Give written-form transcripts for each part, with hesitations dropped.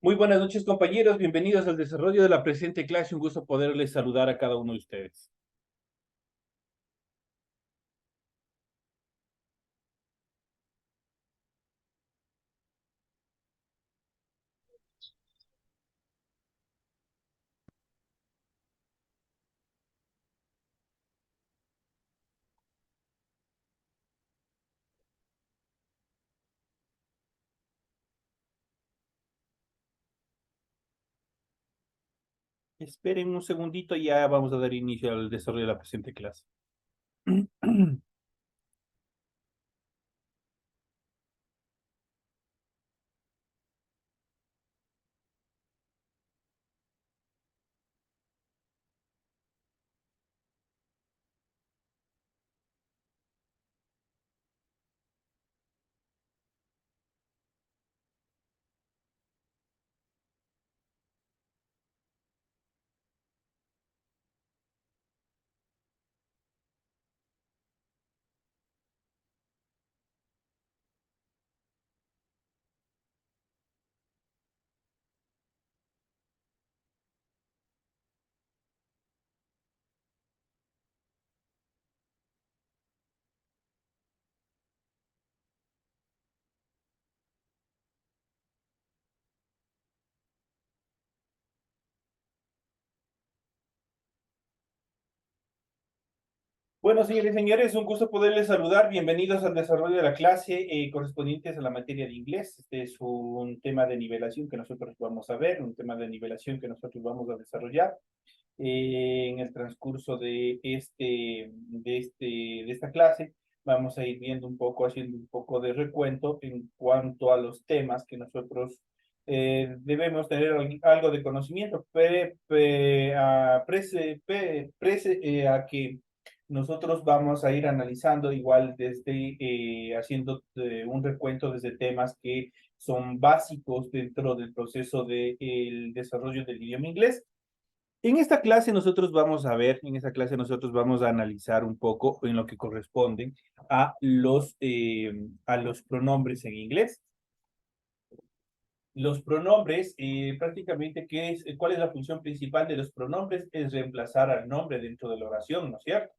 Muy buenas noches, compañeros. Bienvenidos al desarrollo de la presente clase. Un gusto poderles saludar a cada uno de ustedes. Esperen un segundito y ya vamos a dar inicio al desarrollo de la presente clase. Bueno, señores y señores, un gusto poderles saludar. Bienvenidos al desarrollo de la clase correspondientes a la materia de inglés. Este es un tema de nivelación que nosotros vamos a ver, un tema de nivelación que nosotros vamos a desarrollar en el transcurso de esta clase. Vamos a ir viendo un poco, haciendo un poco de recuento en cuanto a los temas que nosotros debemos tener algo de conocimiento a que nosotros vamos a ir analizando igual desde haciendo un recuento desde temas que son básicos dentro del proceso del desarrollo del idioma inglés. En esta clase nosotros vamos a ver, en esta clase nosotros vamos a analizar un poco en lo que corresponde a los pronombres en inglés. Los pronombres, prácticamente, ¿cuál es la función principal de los pronombres? Es reemplazar al nombre dentro de la oración, ¿no es cierto?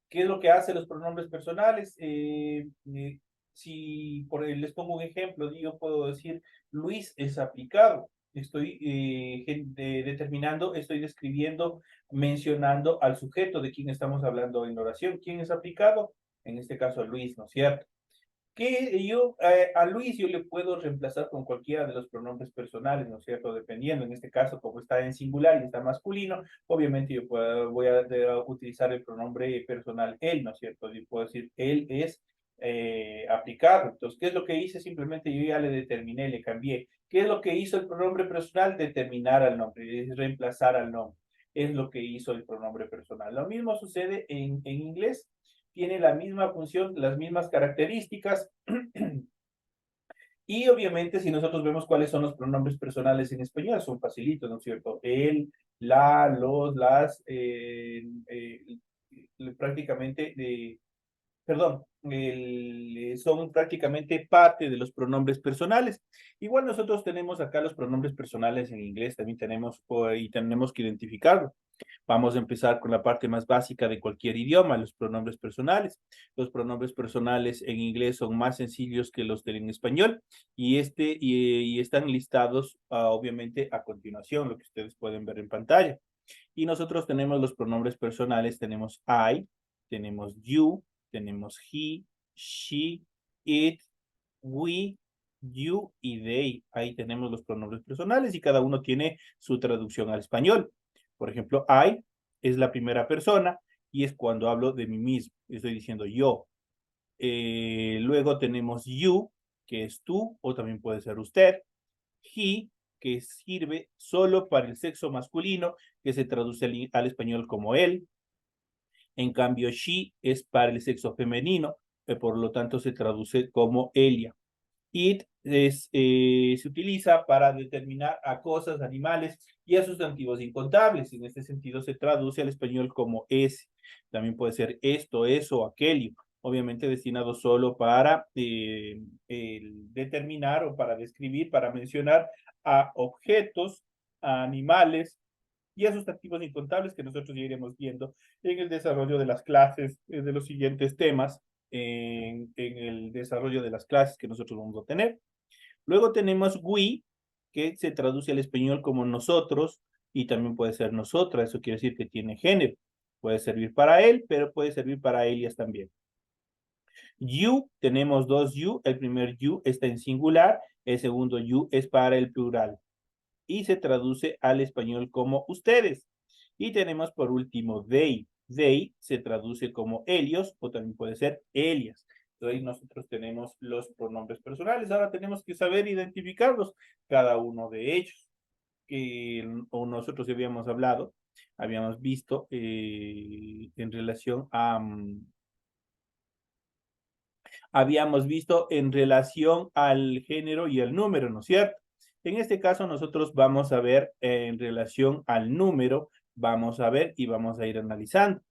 ¿Qué es lo que hacen los pronombres personales? Si les pongo un ejemplo, yo puedo decir, Luis es aplicado. Estoy determinando, estoy describiendo, mencionando al sujeto de quien estamos hablando en la oración. ¿Quién es aplicado? En este caso, Luis, ¿no es cierto? A Luis yo le puedo reemplazar con cualquiera de los pronombres personales, ¿no es cierto? Dependiendo, en este caso, como está en singular y está masculino, obviamente voy a utilizar el pronombre personal él, ¿no es cierto? Yo puedo decir él es aplicado. Entonces, ¿qué es lo que hice? Simplemente yo ya le determiné, le cambié. ¿Qué es lo que hizo el pronombre personal? Determinar al nombre, es reemplazar al nombre. Es lo que hizo el pronombre personal. Lo mismo sucede en inglés, tiene la misma función, las mismas características. Y obviamente, si nosotros vemos cuáles son los pronombres personales en español, son facilitos, ¿no es cierto? Él, la, los, las, prácticamente, perdón, son prácticamente parte de los pronombres personales. Igual nosotros tenemos acá los pronombres personales en inglés, también tenemos, y tenemos que identificarlos. Vamos a empezar con la parte más básica de cualquier idioma, los pronombres personales. Los pronombres personales en inglés son más sencillos que los en español y están listados obviamente a continuación, lo que ustedes pueden ver en pantalla. Y nosotros tenemos los pronombres personales, tenemos I, tenemos you, tenemos he, she, it, we, you y they. Ahí tenemos los pronombres personales y cada uno tiene su traducción al español. Por ejemplo, I es la primera persona y es cuando hablo de mí mismo. Estoy diciendo yo. Luego tenemos you, que es tú o también puede ser usted. He, que sirve solo para el sexo masculino, que se traduce al español como él. En cambio, she es para el sexo femenino, por lo tanto se traduce como ella. Se utiliza para determinar a cosas, animales y a sustantivos incontables. En este sentido se traduce al español como es. También puede ser esto, eso, aquello. obviamente destinado solo para determinar o para describir, para mencionar a objetos, a animales y a sustantivos incontables que nosotros ya iremos viendo en el desarrollo de las clases, de los siguientes temas, en el desarrollo de las clases que nosotros vamos a tener. Luego tenemos we, que se traduce al español como nosotros y también puede ser nosotras, eso quiere decir que tiene género. Puede servir para él, pero puede servir para ellas también. You, tenemos dos you, el primer you está en singular, el segundo you es para el plural y se traduce al español como ustedes. Y tenemos por último they. They se traduce como ellos o también puede ser ellas. Entonces nosotros tenemos los pronombres personales. Ahora tenemos que saber identificarlos, cada uno de ellos. O nosotros habíamos visto en relación a... habíamos visto en relación al género y al número, ¿no es cierto? En este caso nosotros vamos a ver en relación al número, vamos a ver y vamos a ir analizando.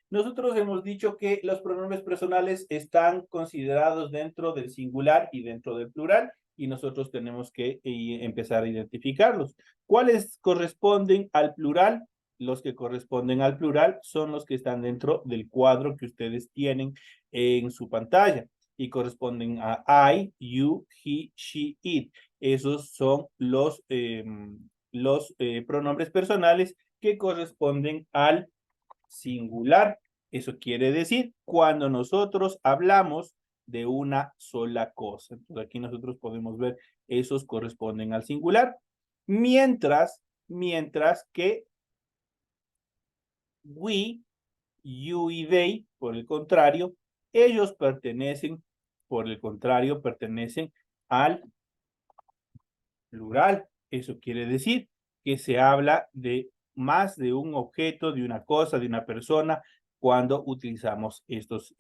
Nosotros hemos dicho que los pronombres personales están considerados dentro del singular y dentro del plural y nosotros tenemos que empezar a identificarlos. ¿Cuáles corresponden al plural? Los que corresponden al plural son los que están dentro del cuadro que ustedes tienen en su pantalla y corresponden a I, you, he, she, it. Esos son los pronombres personales que corresponden al singular. Eso quiere decir cuando nosotros hablamos de una sola cosa. Entonces aquí nosotros podemos ver esos corresponden al singular. Mientras que we, you y they, por el contrario, ellos pertenecen al plural. Eso quiere decir que se habla de más de un objeto, de una cosa, de una persona, cuando utilizamos estos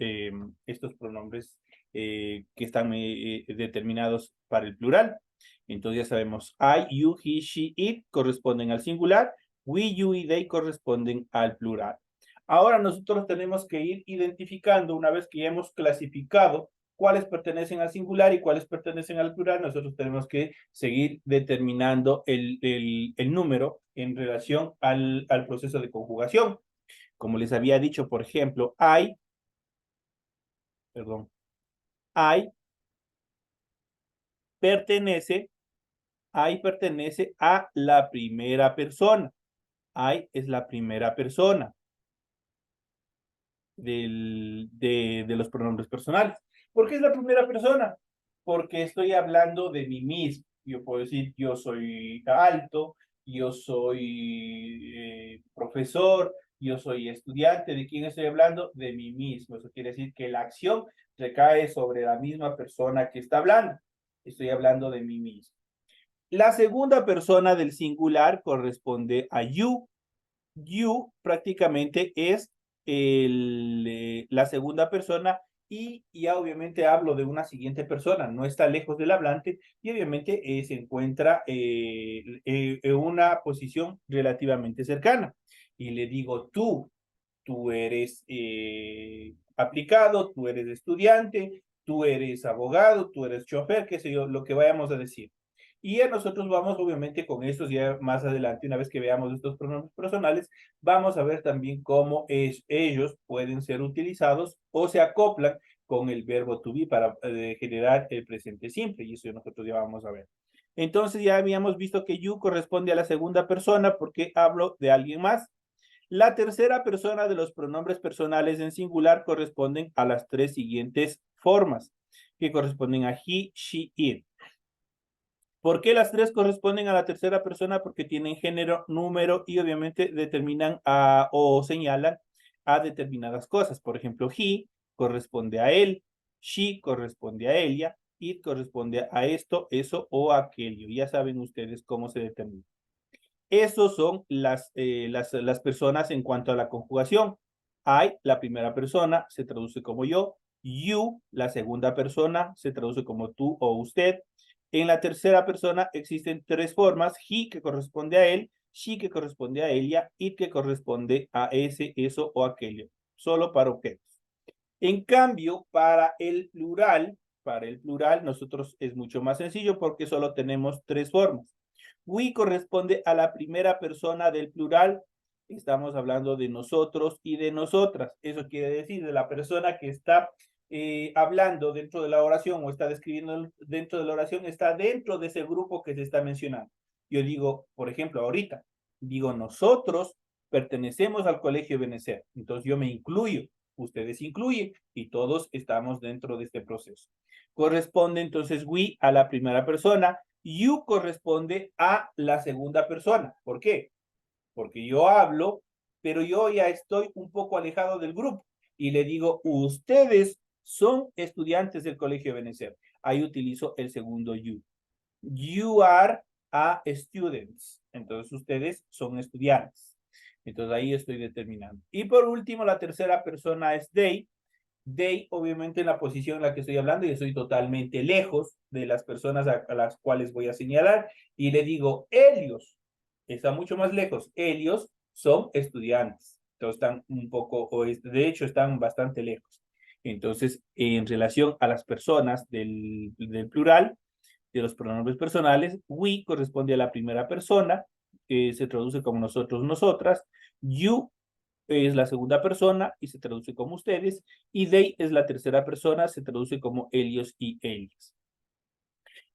pronombres que están determinados para el plural. Entonces ya sabemos, I, you, he, she, it corresponden al singular, we, you y they corresponden al plural. Ahora nosotros tenemos que ir identificando, una vez que ya hemos clasificado cuáles pertenecen al singular y cuáles pertenecen al plural, nosotros tenemos que seguir determinando el número en relación al proceso de conjugación. Como les había dicho, por ejemplo, I pertenece, pertenece a la primera persona. I es la primera persona de los pronombres personales. ¿Por qué es la primera persona? Porque estoy hablando de mí mismo. Yo puedo decir, yo soy alto, yo soy profesor, yo soy estudiante. ¿De quién estoy hablando? De mí mismo. Eso quiere decir que la acción recae sobre la misma persona que está hablando. Estoy hablando de mí mismo. La segunda persona del singular corresponde a you. You prácticamente es la segunda persona y ya obviamente hablo de una siguiente persona, no está lejos del hablante y obviamente se encuentra en una posición relativamente cercana. Y le digo tú eres aplicado, tú eres estudiante, tú eres abogado, tú eres chofer, qué sé yo, lo que vayamos a decir. Y ya nosotros vamos, obviamente, con estos ya más adelante, una vez que veamos estos pronombres personales, vamos a ver también cómo ellos pueden ser utilizados o se acoplan con el verbo to be para generar el presente simple. Y eso nosotros ya vamos a ver. Entonces ya habíamos visto que you corresponde a la segunda persona porque hablo de alguien más. La tercera persona de los pronombres personales en singular corresponden a las tres siguientes formas, que corresponden a he, she, it. ¿Por qué las tres corresponden a la tercera persona? Porque tienen género, número y obviamente determinan o señalan a determinadas cosas. Por ejemplo, he corresponde a él, she corresponde a ella, it corresponde a esto, eso o aquello. Ya saben ustedes cómo se determina. Esos son las personas en cuanto a la conjugación. I, la primera persona, se traduce como yo. You, la segunda persona, se traduce como tú o usted. En la tercera persona existen tres formas. He, que corresponde a él. She, que corresponde a ella. It, que corresponde a ese, eso o aquello. Solo para objetos. En cambio, para el plural, nosotros es mucho más sencillo porque solo tenemos tres formas. We corresponde a la primera persona del plural. Estamos hablando de nosotros y de nosotras. Eso quiere decir de la persona que está hablando dentro de la oración o está describiendo dentro de la oración, está dentro de ese grupo que se está mencionando. Yo digo, por ejemplo, ahorita, digo, nosotros pertenecemos al Colegio Benecer. Entonces yo me incluyo, ustedes incluyen y todos estamos dentro de este proceso. Corresponde entonces we a la primera persona, you corresponde a la segunda persona. ¿Por qué? Porque yo hablo, pero yo ya estoy un poco alejado del grupo y le digo, ustedes son estudiantes del Colegio Benecer. Ahí utilizo el segundo you. You are a students. Entonces ustedes son estudiantes. Entonces ahí estoy determinando. Y por último, la tercera persona es they. They, obviamente, en la posición en la que estoy hablando, y estoy totalmente lejos de las personas a las cuales voy a señalar, y le digo, ellos, está mucho más lejos, ellos son estudiantes, entonces están un poco, o de hecho están bastante lejos. Entonces, en relación a las personas del plural, de los pronombres personales, we corresponde a la primera persona, se traduce como nosotros, nosotras, you es la segunda persona y se traduce como ustedes, y they es la tercera persona, se traduce como ellos y ellas.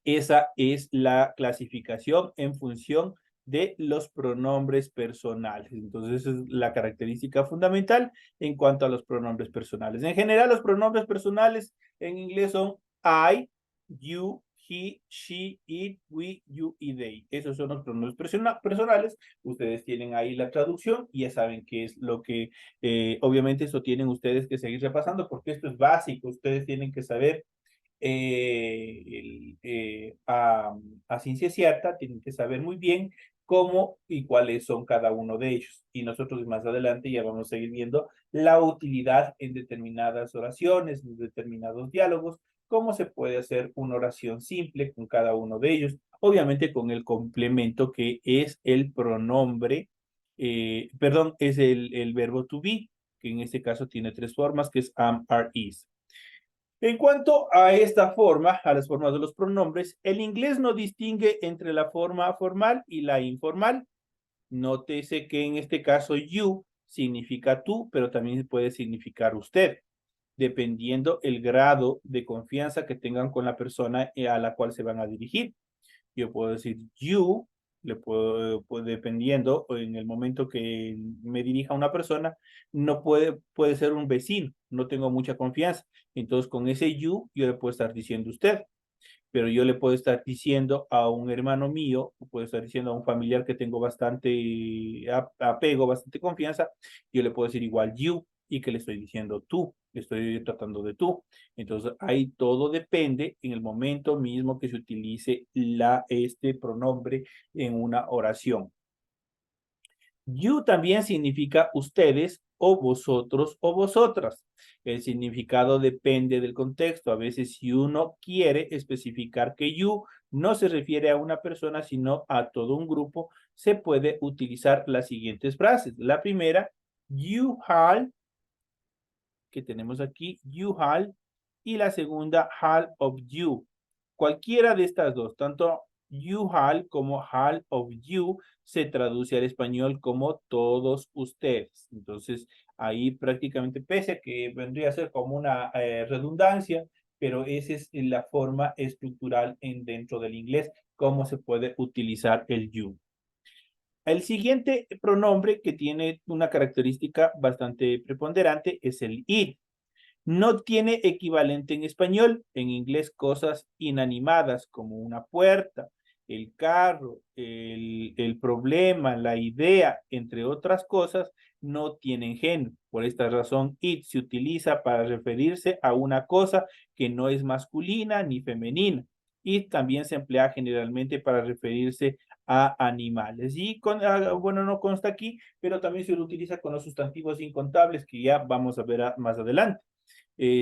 Esa es la clasificación en función de los pronombres personales. Entonces, esa es la característica fundamental en cuanto a los pronombres personales. En general, los pronombres personales en inglés son I, you, he, she, it, we, you y they. Esos son los pronombres personales. Ustedes tienen ahí la traducción y ya saben qué es lo que, obviamente, eso tienen ustedes que seguir repasando porque esto es básico. Ustedes tienen que saber a ciencia cierta, tienen que saber muy bien cómo y cuáles son cada uno de ellos. Y nosotros más adelante ya vamos a seguir viendo la utilidad en determinadas oraciones, en determinados diálogos, cómo se puede hacer una oración simple con cada uno de ellos, obviamente con el complemento que es el pronombre, perdón, es el verbo to be, que en este caso tiene tres formas, que es am, are, is. En cuanto a esta forma, a las formas de los pronombres, el inglés no distingue entre la forma formal y la informal. Nótese que en este caso you significa tú, pero también puede significar usted, dependiendo el grado de confianza que tengan con la persona a la cual se van a dirigir. Yo puedo decir you, pues, dependiendo en el momento que me dirija a una persona, no puede ser un vecino, no tengo mucha confianza. Entonces, con ese you, yo le puedo estar diciendo usted, pero yo le puedo estar diciendo a un hermano mío, o puedo estar diciendo a un familiar que tengo bastante apego, bastante confianza, yo le puedo decir igual you y que le estoy diciendo tú, le estoy tratando de tú. Entonces, ahí todo depende en el momento mismo que se utilice este pronombre en una oración. You también significa ustedes o vosotros o vosotras. El significado depende del contexto. A veces si uno quiere especificar que you no se refiere a una persona, sino a todo un grupo, se puede utilizar las siguientes frases. La primera, you all, que tenemos aquí, you all, y la segunda, all of you. Cualquiera de estas dos, tanto you all como all of you, se traduce al español como todos ustedes. Entonces, ahí prácticamente, pese a que vendría a ser como una redundancia, pero esa es la forma estructural dentro del inglés, cómo se puede utilizar el you. El siguiente pronombre que tiene una característica bastante preponderante es el it. No tiene equivalente en español. En inglés, cosas inanimadas como una puerta, el carro, el problema, la idea, entre otras cosas, no tienen género. Por esta razón, it se utiliza para referirse a una cosa que no es masculina ni femenina. It también se emplea generalmente para referirse a animales. Y bueno, no consta aquí, pero también se lo utiliza con los sustantivos incontables que ya vamos a ver más adelante.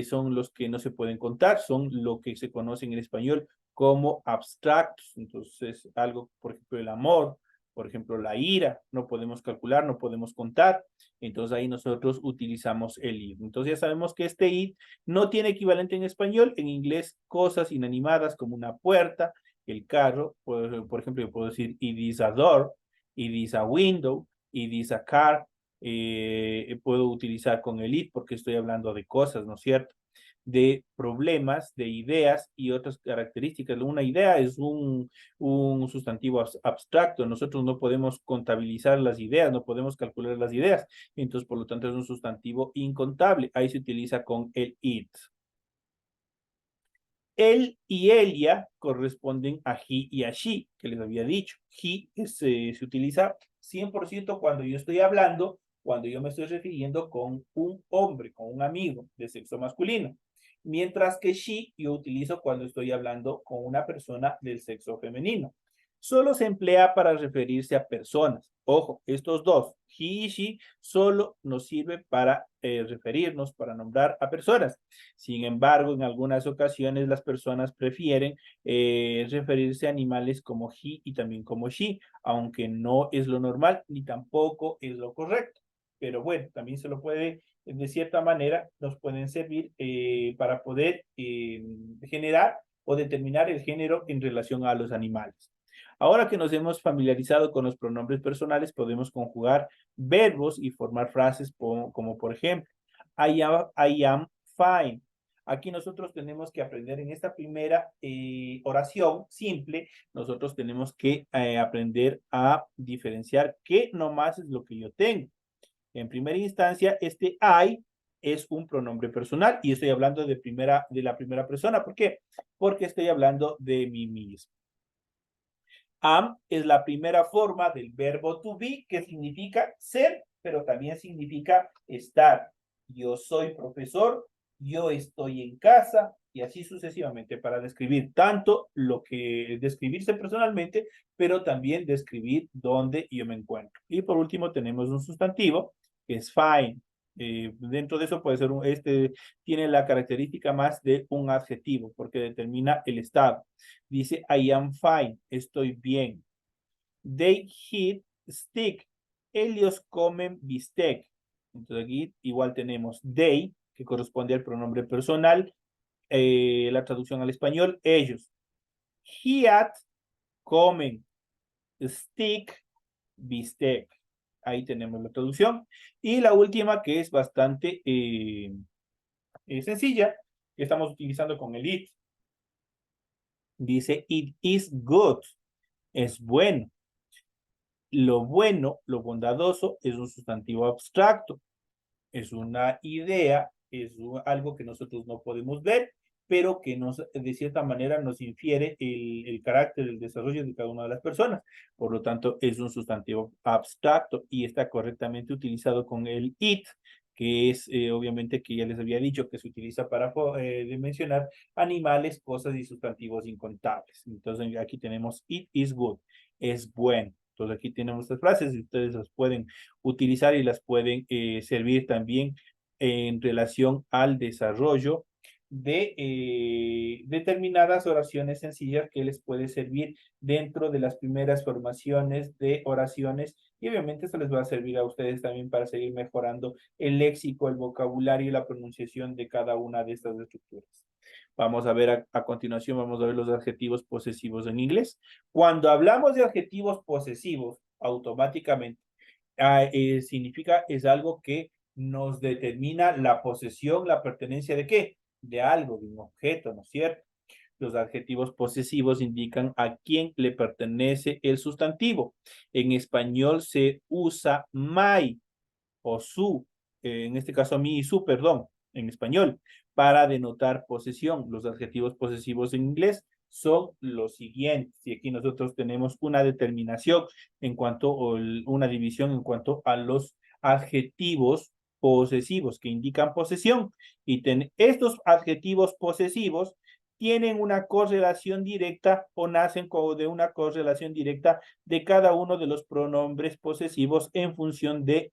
Son los que no se pueden contar, son lo que se conoce en español como abstractos. Entonces, algo, por ejemplo, el amor, Por ejemplo, la ira, no podemos calcular, no podemos contar. Entonces ahí nosotros utilizamos el id. Entonces ya sabemos que este id no tiene equivalente en español. En inglés, cosas inanimadas como una puerta, el carro. Por ejemplo, yo puedo decir it is a door, it is a window, it is a car. Puedo utilizar con el id porque estoy hablando de cosas, ¿no es cierto? De problemas, de ideas y otras características. Una idea es un sustantivo abstracto. Nosotros no podemos contabilizar las ideas, no podemos calcular las ideas. Entonces, por lo tanto, es un sustantivo incontable. Ahí se utiliza con el it. Él y ella corresponden a he y a she, que les había dicho. He se utiliza 100% cuando yo estoy hablando, cuando yo me estoy refiriendo con un hombre, con un amigo de sexo masculino. Mientras que she yo utilizo cuando estoy hablando con una persona del sexo femenino. Solo se emplea para referirse a personas. Ojo, estos dos, he y she, solo nos sirve para referirnos, para nombrar a personas. Sin embargo, en algunas ocasiones las personas prefieren referirse a animales como he y también como she, aunque no es lo normal ni tampoco es lo correcto. Pero bueno, también se lo puede, de cierta manera, nos pueden servir para poder generar o determinar el género en relación a los animales. Ahora que nos hemos familiarizado con los pronombres personales, podemos conjugar verbos y formar frases como por ejemplo, I am fine. Aquí nosotros tenemos que aprender en esta primera oración simple, nosotros tenemos que aprender a diferenciar qué nomás es lo que yo tengo. En primera instancia, este I es un pronombre personal y estoy hablando de la primera persona. ¿Por qué? Porque estoy hablando de mí mismo. Am es la primera forma del verbo to be, que significa ser, pero también significa estar. Yo soy profesor, yo estoy en casa, y así sucesivamente, para describir tanto lo que describirse personalmente, pero también describir dónde yo me encuentro. Y por último tenemos un sustantivo, que es fine. Dentro de eso puede ser tiene la característica más de un adjetivo, porque determina el estado. Dice, I am fine, estoy bien. They eat steak. Ellos comen bistec. Entonces aquí igual tenemos they, que corresponde al pronombre personal. La traducción al español, ellos. Eat, comen. Stick, bistec. Ahí tenemos la traducción. Y la última, que es bastante sencilla, que estamos utilizando con el it. Dice, it is good. Es bueno. Lo bueno, lo bondadoso, es un sustantivo abstracto. Es una idea, algo que nosotros no podemos ver, pero que de cierta manera nos infiere el carácter, el desarrollo de cada una de las personas. Por lo tanto, es un sustantivo abstracto y está correctamente utilizado con el it, que es obviamente que ya les había dicho que se utiliza para mencionar animales, cosas y sustantivos incontables. Entonces aquí tenemos it is good, es bueno. Entonces aquí tenemos estas frases y ustedes las pueden utilizar y las pueden servir también en relación al desarrollo de determinadas oraciones sencillas que les puede servir dentro de las primeras formaciones de oraciones y obviamente esto les va a servir a ustedes también para seguir mejorando el léxico, el vocabulario y la pronunciación de cada una de estas estructuras. Vamos a ver a continuación, vamos a ver los adjetivos posesivos en inglés. Cuando hablamos de adjetivos posesivos, automáticamente significa, es algo que nos determina la posesión, la pertenencia de qué? De algo, de un objeto, ¿no es cierto? Los adjetivos posesivos indican a quién le pertenece el sustantivo. En español se usa my o su, en este caso mi y su, perdón, en español, para denotar posesión. Los adjetivos posesivos en inglés son los siguientes. Y aquí nosotros tenemos una determinación en cuanto, o una división en cuanto a los adjetivos posesivos que indican posesión. Y estos adjetivos posesivos tienen una correlación directa o nacen de una correlación directa de cada uno de los pronombres posesivos en función de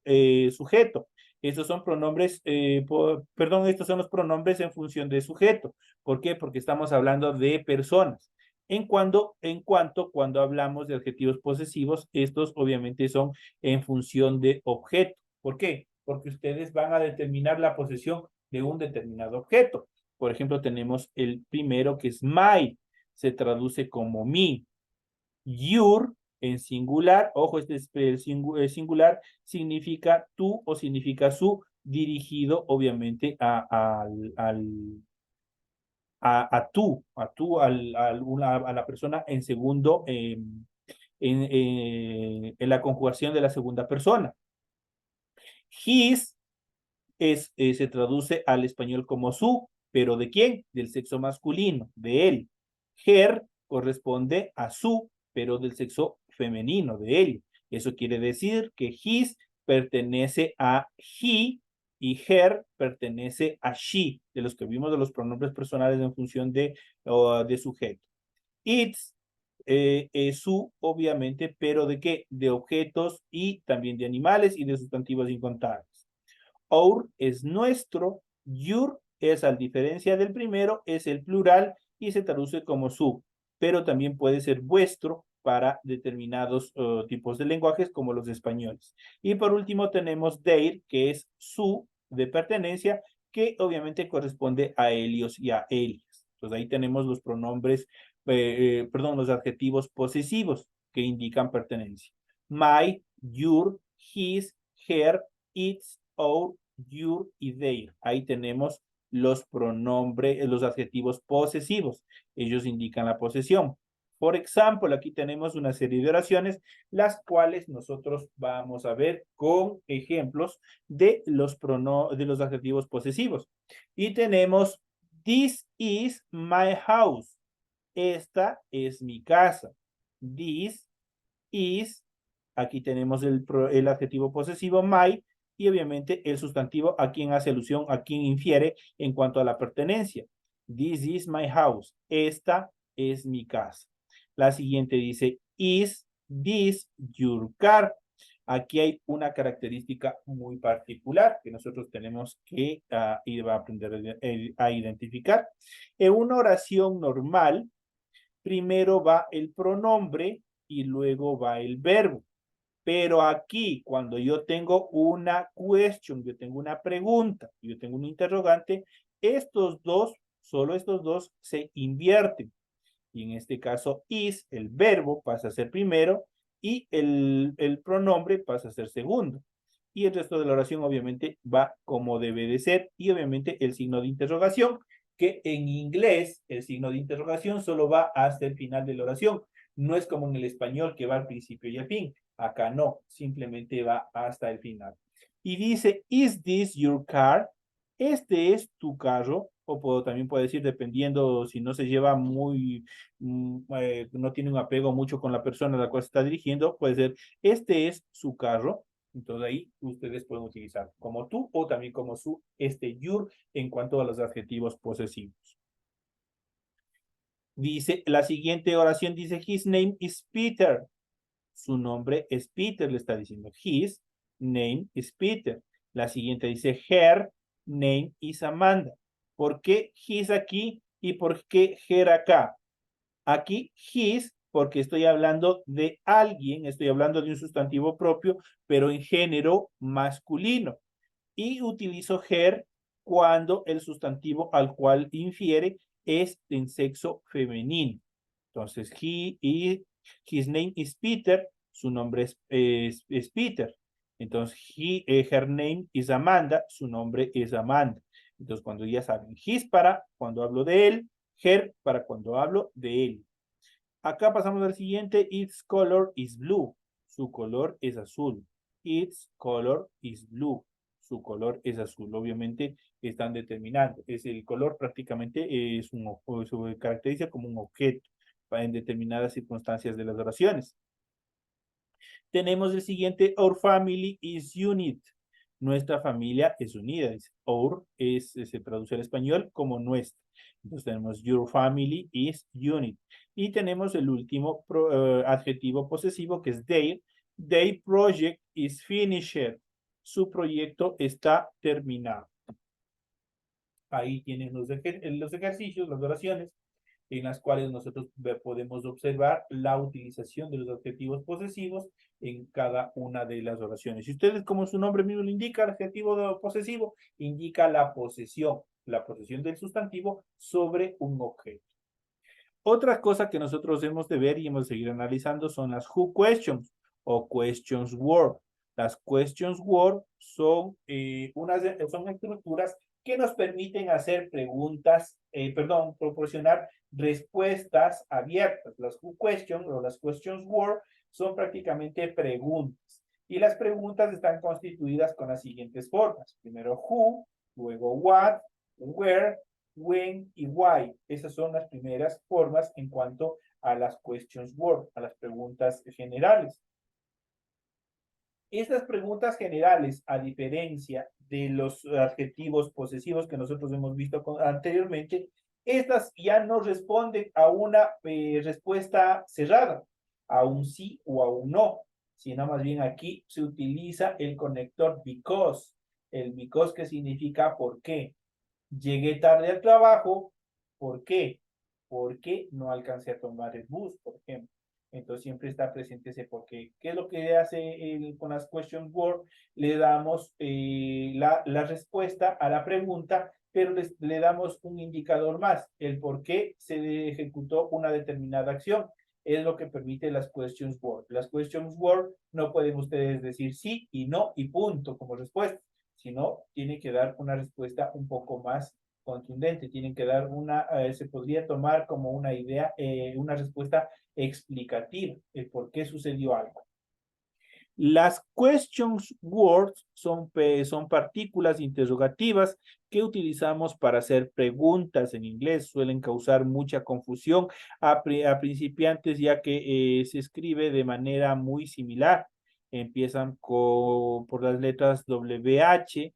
sujeto. Estos son pronombres, estos son los pronombres en función de sujeto. ¿Por qué? Porque estamos hablando de personas. Cuando hablamos de adjetivos posesivos, estos obviamente son en función de objeto. ¿Por qué? Porque ustedes van a determinar la posesión de un determinado objeto. Por ejemplo, tenemos el primero que es my, se traduce como mi. Your en singular, ojo, este es el singular, significa tú o significa su, dirigido obviamente a la persona en segundo, en la conjugación de la segunda persona. His se traduce al español como su, pero ¿de quién? Del sexo masculino, de él. Her corresponde a su, pero del sexo femenino, de él. Eso quiere decir que his pertenece a he y her pertenece a she, de los que vimos de los pronombres personales en función de sujeto. It's es su, obviamente, pero ¿de qué? De objetos y también de animales y de sustantivos incontables. Our es nuestro, your es, a diferencia del primero, es el plural y se traduce como su, pero también puede ser vuestro para determinados tipos de lenguajes como los españoles. Y por último tenemos their, que es su de pertenencia, que obviamente corresponde a Helios y a Elias. Entonces ahí tenemos los pronombres, los adjetivos posesivos que indican pertenencia. My, your, his, her, its, our, your y their. Ahí tenemos los pronombres, los adjetivos posesivos. Ellos indican la posesión. Por ejemplo, aquí tenemos una serie de oraciones, las cuales nosotros vamos a ver con ejemplos de los adjetivos posesivos. Y tenemos, this is my house. Esta es mi casa. This is, aquí tenemos el adjetivo posesivo my, y obviamente el sustantivo a quien hace alusión, a quien infiere en cuanto a la pertenencia. This is my house. Esta es mi casa. La siguiente dice, is this your car? Aquí hay una característica muy particular que nosotros tenemos que ir a aprender a identificar. En una oración normal, primero va el pronombre y luego va el verbo. Pero aquí, cuando yo tengo una question, yo tengo una pregunta, yo tengo un interrogante, solo estos dos se invierten. Y en este caso, is, el verbo pasa a ser primero y el pronombre pasa a ser segundo. Y el resto de la oración obviamente va como debe de ser y obviamente el signo de interrogación, que en inglés el signo de interrogación solo va hasta el final de la oración. No es como en el español que va al principio y al fin. Acá no, simplemente va hasta el final. Y dice, ¿is this your car? ¿Este es tu carro? O también puede decir, dependiendo si no se lleva no tiene un apego mucho con la persona a la cual se está dirigiendo, puede ser, ¿este es su carro? Entonces ahí ustedes pueden utilizar como tú o también como su, your, en cuanto a los adjetivos posesivos. Dice, la siguiente oración dice, his name is Peter. Su nombre es Peter, le está diciendo. His name is Peter. La siguiente dice, her name is Amanda. ¿Por qué his aquí y por qué her acá? Aquí his, porque estoy hablando de alguien, estoy hablando de un sustantivo propio, pero en género masculino. Y utilizo her cuando el sustantivo al cual infiere es en sexo femenino. Entonces, his name is Peter, su nombre es Peter. Entonces, her name is Amanda, su nombre es Amanda. Entonces, cuando ya saben, his para cuando hablo de él, her para cuando hablo de él. Acá pasamos al siguiente, its color is blue, su color es azul. Its color is blue, su color es azul. Obviamente están determinando. El color prácticamente se caracteriza como un objeto en determinadas circunstancias de las oraciones. Tenemos el siguiente, our family is unit. Nuestra familia es unida. Our se traduce al español como nuestra. Entonces tenemos your family is unit. Y tenemos el último adjetivo posesivo que es their. Their project is finished. Su proyecto está terminado. Ahí tienen los ejercicios, las oraciones. en las cuales nosotros podemos observar la utilización de los adjetivos posesivos en cada una de las oraciones. Si ustedes, como su nombre mismo lo indica, el adjetivo posesivo indica la posesión del sustantivo sobre un objeto. Otra cosa que nosotros hemos de ver y hemos de seguir analizando son las who questions o questions word. Las questions word son, son estructuras que nos permiten hacer preguntas, proporcionar respuestas abiertas. Las who questions o las questions word son prácticamente preguntas. Y las preguntas están constituidas con las siguientes formas. Primero who, luego what, where, when y why. Esas son las primeras formas en cuanto a las questions word, a las preguntas generales. Estas preguntas generales, a diferencia de los adjetivos posesivos que nosotros hemos visto anteriormente, estas ya no responden a una respuesta cerrada, a un sí o a un no, sino más bien aquí se utiliza el conector because. El because que significa por qué. Llegué tarde al trabajo, ¿por qué? Porque no alcancé a tomar el bus, por ejemplo. Entonces siempre está presente ese por qué. ¿Qué es lo que hace con las question word? Le damos la respuesta a la pregunta, pero le damos un indicador más, el por qué se ejecutó una determinada acción. Es lo que permite las questions word. Las questions word no pueden ustedes decir sí y no y punto como respuesta, sino tiene que dar una respuesta un poco más contundente, tienen que dar se podría tomar como una idea, una respuesta explicativa, el por qué sucedió algo. Las questions words son partículas interrogativas que utilizamos para hacer preguntas en inglés. Suelen causar mucha confusión a principiantes ya que se escribe de manera muy similar. Empiezan por las letras WH,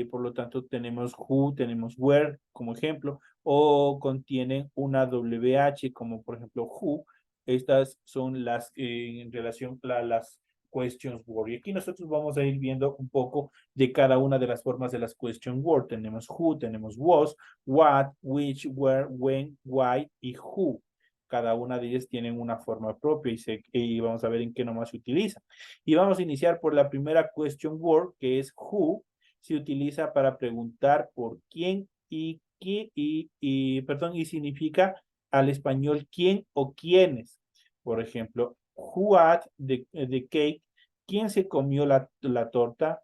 por lo tanto tenemos who, tenemos where como ejemplo, o contienen una WH como por ejemplo who. Estas son las en relación a las questions word. Y aquí nosotros vamos a ir viendo un poco de cada una de las formas de las question word. Tenemos who, tenemos was, what, which, where, when, why y who. Cada una de ellas tienen una forma propia y vamos a ver en qué nomás se utiliza. Y vamos a iniciar por la primera question word, que es who. Se utiliza para preguntar por quién y y significa al español quién o quiénes. Por ejemplo, who ate the cake? ¿Quién se comió la torta?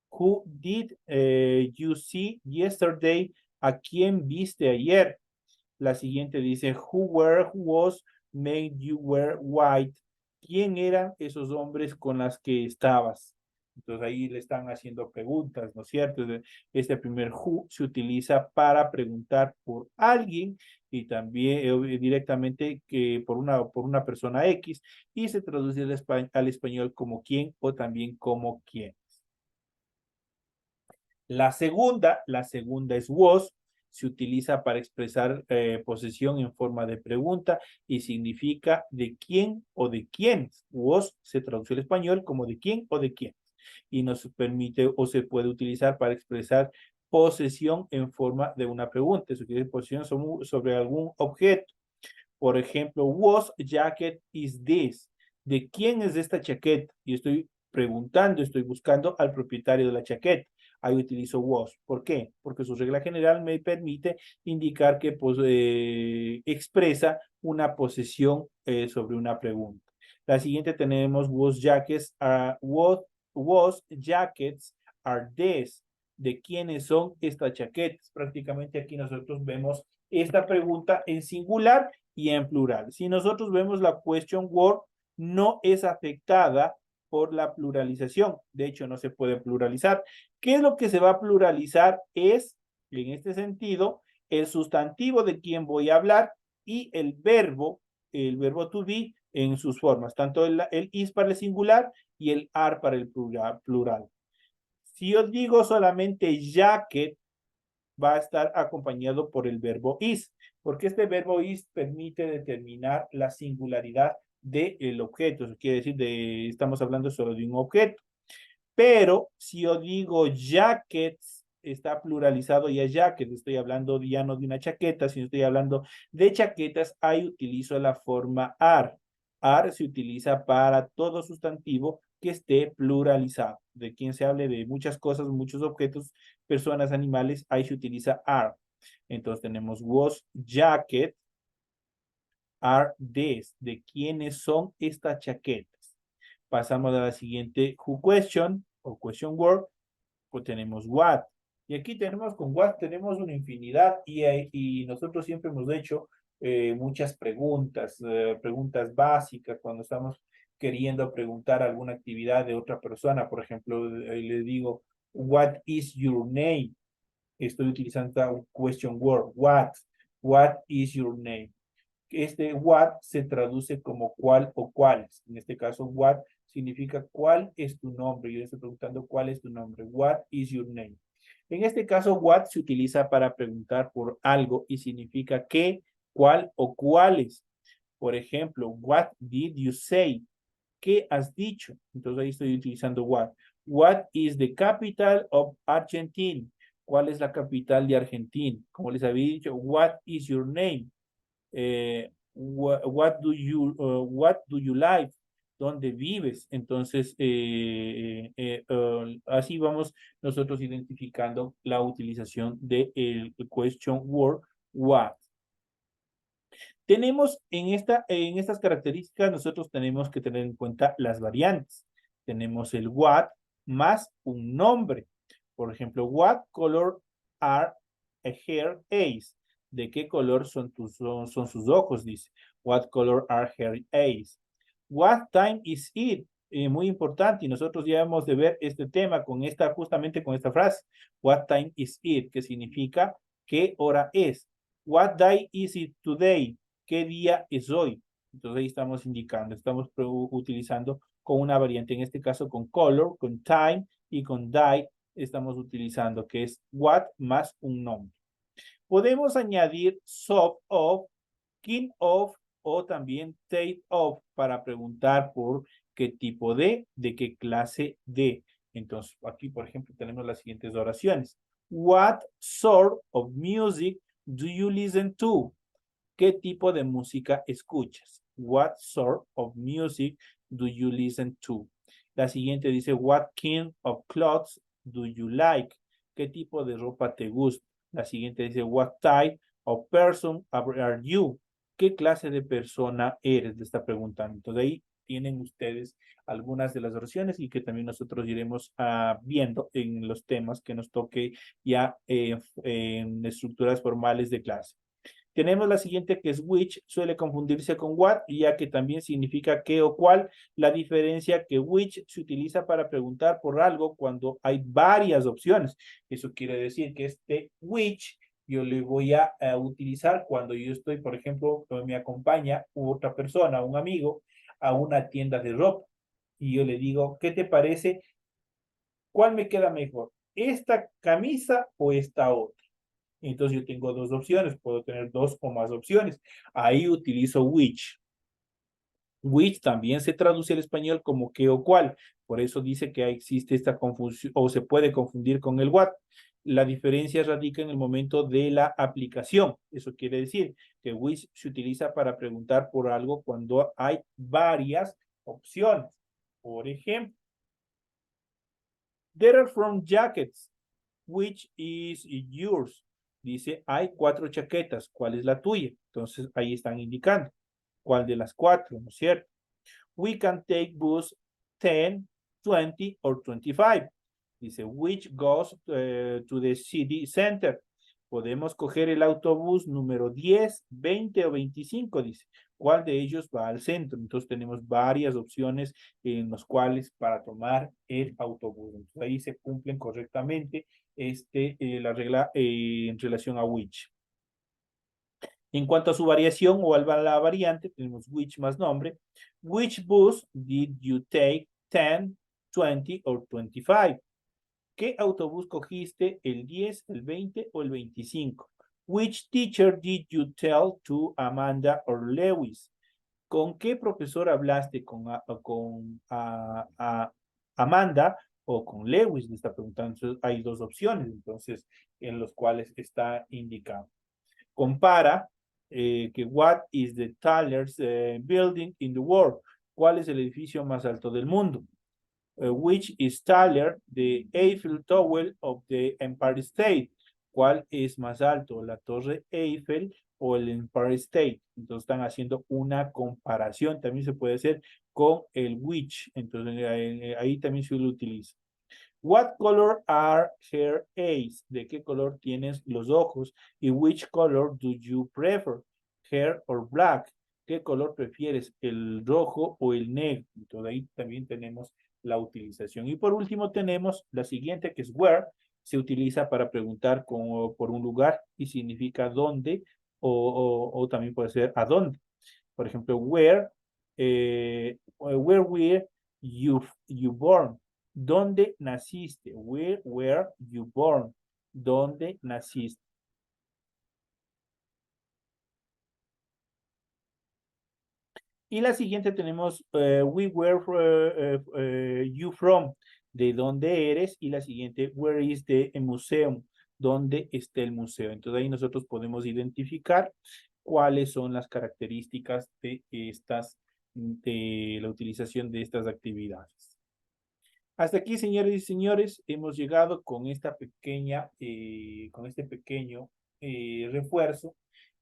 Who did you see yesterday? ¿A quién viste ayer? La siguiente dice, who were was made you wear white? ¿Quién eran esos hombres con las que estabas? Entonces ahí le están haciendo preguntas, ¿no es cierto? Este primer who se utiliza para preguntar por alguien y también directamente por una persona X y se traduce al español como quién o también como quién. La segunda es was, se utiliza para expresar posesión en forma de pregunta y significa de quién o de quiénes. Was se traduce al español como de quién o de quién. Y nos permite o se puede utilizar para expresar posesión en forma de una pregunta. Eso quiere decir posesión sobre algún objeto. Por ejemplo, whose jacket is this? ¿De quién es esta chaqueta? Y estoy preguntando, estoy buscando al propietario de la chaqueta. Ahí utilizo was. ¿Por qué? Porque su regla general me permite indicar que pues, expresa una posesión sobre una pregunta. La siguiente tenemos was jackets are these. ¿De quiénes son estas chaquetas? Prácticamente aquí nosotros vemos esta pregunta en singular y en plural. Si nosotros vemos la question word, no es afectada por la pluralización. De hecho, no se puede pluralizar. ¿Qué es lo que se va a pluralizar? Es, en este sentido, el sustantivo de quien voy a hablar y el verbo to be en sus formas, tanto el is para el singular y el are para el plural. Si yo digo solamente jacket, va a estar acompañado por el verbo is, porque este verbo is permite determinar la singularidad del objeto. Eso quiere decir, estamos hablando solo de un objeto. Pero si yo digo jackets, está pluralizado ya jacket. Estoy hablando ya no de una chaqueta, sino estoy hablando de chaquetas. Ahí utilizo la forma are. Are se utiliza para todo sustantivo que esté pluralizado. De quien se hable de muchas cosas, muchos objetos, personas, animales, ahí se utiliza are. Entonces tenemos was jacket, are these. ¿De quiénes son estas chaquetas? Pasamos a la siguiente who question o question word, pues tenemos what. Y aquí tenemos con what tenemos una infinidad y nosotros siempre hemos hecho muchas preguntas, preguntas básicas cuando estamos queriendo preguntar alguna actividad de otra persona. Por ejemplo, le digo, what is your name? Estoy utilizando un question word, what is your name? Este what se traduce como cuál o cuáles. En este caso, what significa cuál es tu nombre. Yo estoy preguntando cuál es tu nombre. What is your name? En este caso, what se utiliza para preguntar por algo y significa qué, cuál o cuáles. Por ejemplo, what did you say? ¿Qué has dicho? Entonces ahí estoy utilizando what. What is the capital of Argentina? ¿Cuál es la capital de Argentina? Como les había dicho, what is your name? What do you like? ¿Dónde vives? Entonces, así vamos nosotros identificando la utilización del question word what. Tenemos en estas características, nosotros tenemos que tener en cuenta las variantes. Tenemos el what más un nombre. Por ejemplo, what color are her eyes? ¿De qué color son sus ojos? Dice. What color are her eyes? What time is it? Muy importante, y nosotros ya hemos de ver este tema justamente con esta frase. What time is it? Que significa ¿qué hora es? What day is it today? ¿Qué día es hoy? Entonces ahí estamos indicando, estamos utilizando con una variante, en este caso con color, con time y con day, estamos utilizando que es what más un nombre. Podemos añadir sort of, kind of o también take of para preguntar por qué tipo de qué clase de. Entonces aquí, por ejemplo, tenemos las siguientes oraciones. What sort of music do you listen to? ¿Qué tipo de música escuchas? What sort of music do you listen to? La siguiente dice, what kind of clothes do you like? ¿Qué tipo de ropa te gusta? La siguiente dice, what type of person are you? ¿Qué clase de persona eres? Le está preguntando. Entonces ahí tienen ustedes algunas de las oraciones y que también nosotros iremos viendo en los temas que nos toque ya en estructuras formales de clase. Tenemos la siguiente que es which, suele confundirse con what, ya que también significa qué o cuál. La diferencia que which se utiliza para preguntar por algo cuando hay varias opciones. Eso quiere decir que este which yo le voy a utilizar cuando yo estoy, por ejemplo, me acompaña otra persona, un amigo, a una tienda de ropa. Y yo le digo, ¿qué te parece? ¿Cuál me queda mejor? ¿Esta camisa o esta otra? Entonces yo tengo dos opciones, puedo tener dos o más opciones. Ahí utilizo which. Which también se traduce al español como qué o cuál. Por eso dice que existe esta confusión o se puede confundir con el what. La diferencia radica en el momento de la aplicación. Eso quiere decir que which se utiliza para preguntar por algo cuando hay varias opciones. Por ejemplo, there are from jackets. Which is yours? Dice, hay 4 chaquetas. ¿Cuál es la tuya? Entonces, ahí están indicando. ¿Cuál de las 4? ¿No es cierto? We can take bus 10, 20 or 25. Dice, which goes to the city center? Podemos coger el autobús número 10, 20 o 25, dice. ¿Cuál de ellos va al centro? Entonces tenemos varias opciones en las cuales para tomar el autobús. Entonces ahí se cumplen correctamente la regla en relación a which. En cuanto a su variación o a la variante, tenemos which más nombre. Which bus did you take 10, 20 or 25? ¿Qué autobús cogiste? ¿El 10, el 20 o el 25? Which teacher did you tell to Amanda or Lewis? ¿Con qué profesor hablaste? ¿Con Amanda o con Lewis, le está preguntando. Entonces, hay dos opciones, entonces, en los cuales está indicado. Compara que what is the tallest building in the world? ¿Cuál es el edificio más alto del mundo? Which is taller, the Eiffel Tower of the Empire State? ¿Cuál es más alto, la Torre Eiffel o el Empire State? Entonces están haciendo una comparación. También se puede hacer con el which. Entonces ahí también se lo utiliza. What color are her eyes? ¿De qué color tienes los ojos? Y which color do you prefer? Hair or black? ¿Qué color prefieres? ¿El rojo o el negro? Entonces ahí también tenemos la utilización. Y por último tenemos la siguiente que es where. Se utiliza para preguntar por un lugar y significa dónde o también puede ser a dónde. Por ejemplo, where were you born? ¿Dónde naciste? Where were you born? ¿Dónde naciste? Y la siguiente tenemos where you from? ¿De dónde eres? Y la siguiente, where is the museum? ¿Dónde está el museo? Entonces ahí nosotros podemos identificar cuáles son las características de la utilización de estas actividades. Hasta aquí, señores y señores, hemos llegado con con este pequeño refuerzo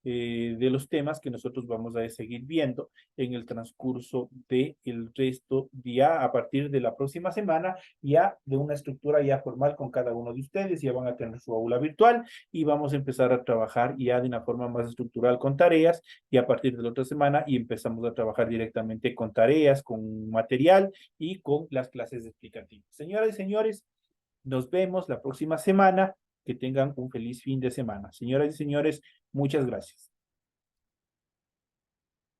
de los temas que nosotros vamos a seguir viendo en el transcurso del resto ya a partir de la próxima semana, ya de una estructura ya formal con cada uno de ustedes, ya van a tener su aula virtual y vamos a empezar a trabajar ya de una forma más estructural con tareas y a partir de la otra semana y empezamos a trabajar directamente con tareas, con material y con las clases explicativas. Señoras y señores, nos vemos la próxima semana. Que tengan un feliz fin de semana. Señoras y señores, muchas gracias.